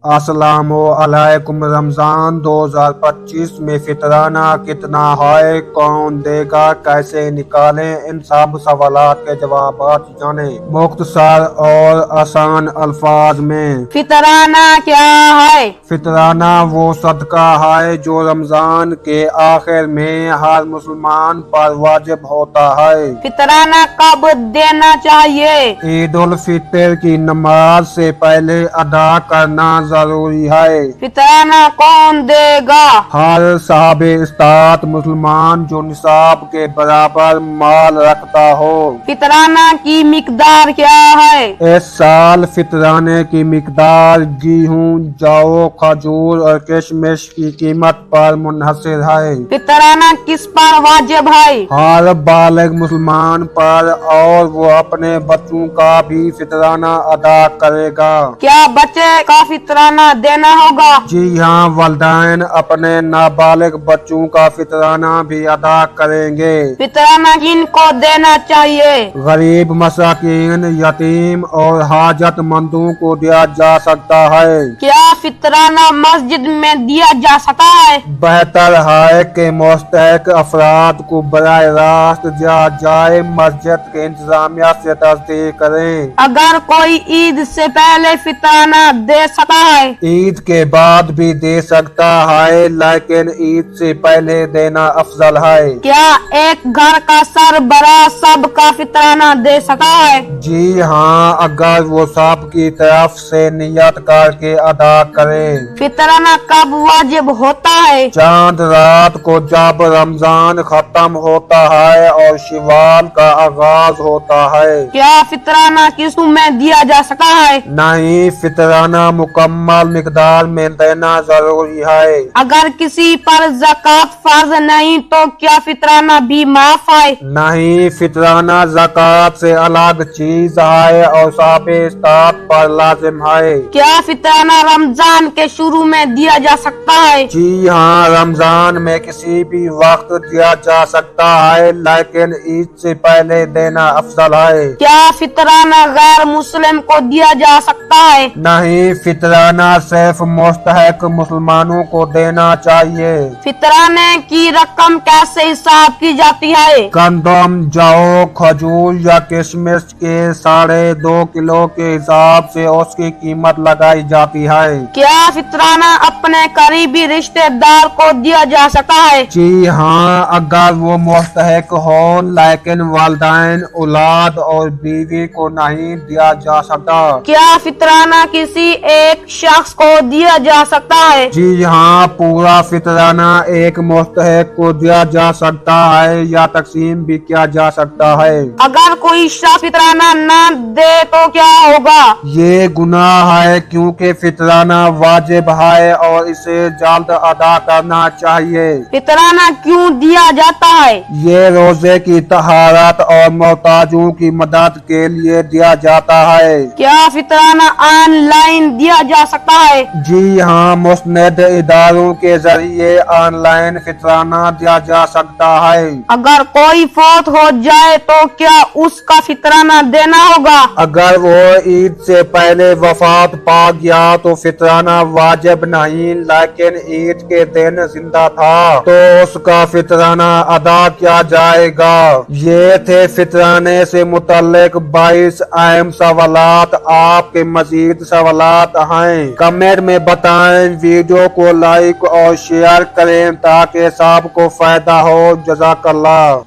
السلام علیکم۔ رمضان 2025 میں فطرانہ کتنا ہے، کون دے گا، کیسے نکالیں، ان سب سوالات کے جوابات جانیں مختصر اور آسان الفاظ میں۔ فطرانہ کیا ہے؟ فطرانہ وہ صدقہ ہے جو رمضان کے آخر میں ہر مسلمان پر واجب ہوتا ہے۔ فطرانہ کب دینا چاہیے؟ عید الفطر کی نماز سے پہلے ادا کرنا ضروری ہے۔ فطرانہ کون دے گا؟ ہر صاحب استطاعت مسلمان جو نصاب کے برابر مال رکھتا ہو۔ فطرانہ کی مقدار کیا ہے؟ اس سال فطرانے کی مقدار گیہوں، جو، کھجور اور کشمش کی قیمت پر منحصر ہے۔ فطرانہ کس پر واجب ہے؟ ہر بالغ مسلمان پر، اور وہ اپنے بچوں کا بھی فطرانہ ادا کرے گا۔ کیا بچے کا فطرانہ دینا ہوگا؟ جی ہاں، والدین اپنے نابالغ بچوں کا فطرانہ بھی ادا کریں گے۔ فطرانہ کن کو دینا چاہیے؟ غریب، مساکین، یتیم اور حاجت مندوں کو دیا جا سکتا ہے۔ کیا فطرانہ مسجد میں دیا جا سکتا ہے؟ بہتر ہے کہ مستحق افراد کو براہ راست دیا جائے۔ مسجد کے انتظامیہ سے تصدیق کریں۔ اگر کوئی عید سے پہلے فطرانہ دے سکتا ہے، عید کے بعد بھی دے سکتا ہے، لیکن عید سے پہلے دینا افضل ہے۔ کیا ایک گھر کا سربراہ سب کا فطرانہ دے سکتا ہے؟ جی ہاں، اگر وہ سب کی طرف سے نیت کر کے ادا کرے۔ فطرانہ کب واجب ہوتا ہے؟ چاند رات کو جب رمضان ختم ہوتا ہے اور شوال کا آغاز ہوتا ہے۔ کیا فطرانہ قسطوں میں دیا جا سکتا ہے؟ نہیں، فطرانہ مکمل مقدار میں دینا ضروری ہے۔ اگر کسی پر زکوٰۃ فرض نہیں تو کیا فطرانہ بھی معاف ہے؟ نہیں، فطرانہ زکوٰۃ سے الگ چیز ہے اور صاحب استطاعت پر لازم ہے۔ کیا فطرانہ رمضان کے شروع میں دیا جا سکتا ہے؟ جی ہاں، رمضان میں کسی بھی وقت دیا جا سکتا ہے، لیکن عید سے پہلے دینا افضل ہے۔ کیا فطرانہ غیر مسلم کو دیا جا سکتا ہے؟ نہیں، فطرانہ صرف مستحق مسلمانوں کو دینا چاہیے۔ فطرانے کی رقم کیسے حساب کی جاتی ہے؟ گندم، جو، کھجور یا کشمش کے 2.5 کلو کے حساب سے اس کی قیمت لگائی جاتی ہے۔ کیا فطرانہ اپنے قریبی رشتہ دار کو دیا جا سکتا ہے؟ جی ہاں، اگر وہ مستحق ہو، لیکن والدین، اولاد اور بیوی کو نہیں دیا جا سکتا۔ کیا فطرانہ کسی ایک شخص کو دیا جا سکتا ہے؟ جی ہاں، پورا فطرانہ ایک مستحق کو دیا جا سکتا ہے یا تقسیم بھی کیا جا سکتا ہے۔ اگر کوئی شخص فطرانہ نہ دے تو کیا ہوگا؟ یہ گناہ ہے، کیونکہ فطرانہ واجب ہے اور اسے جلد ادا کرنا چاہیے۔ فطرانہ کیوں دیا جاتا ہے؟ یہ روزے کی طہارت اور محتاجوں کی مدد کے لیے دیا جاتا ہے۔ کیا فطرانہ آن لائن دیا جا سکتا ہے؟ جی ہاں، مستند اداروں کے ذریعے آن لائن فطرانہ دیا جا سکتا ہے۔ اگر کوئی فوت ہو جائے تو کیا اس کا فطرانہ دینا ہوگا؟ اگر وہ عید سے پہلے وفات پا گیا تو فطرانہ واجب نہیں، لیکن عید کے دن زندہ تھا تو اس کا فطرانہ ادا کیا جائے گا۔ یہ تھے فطرانے سے متعلق 22 اہم سوالات۔ آپ کے مزید سوالات ہیں کمنٹ میں بتائیں۔ ویڈیو کو لائک اور شیئر کریں تاکہ سب کو فائدہ ہو۔ جزاک اللہ۔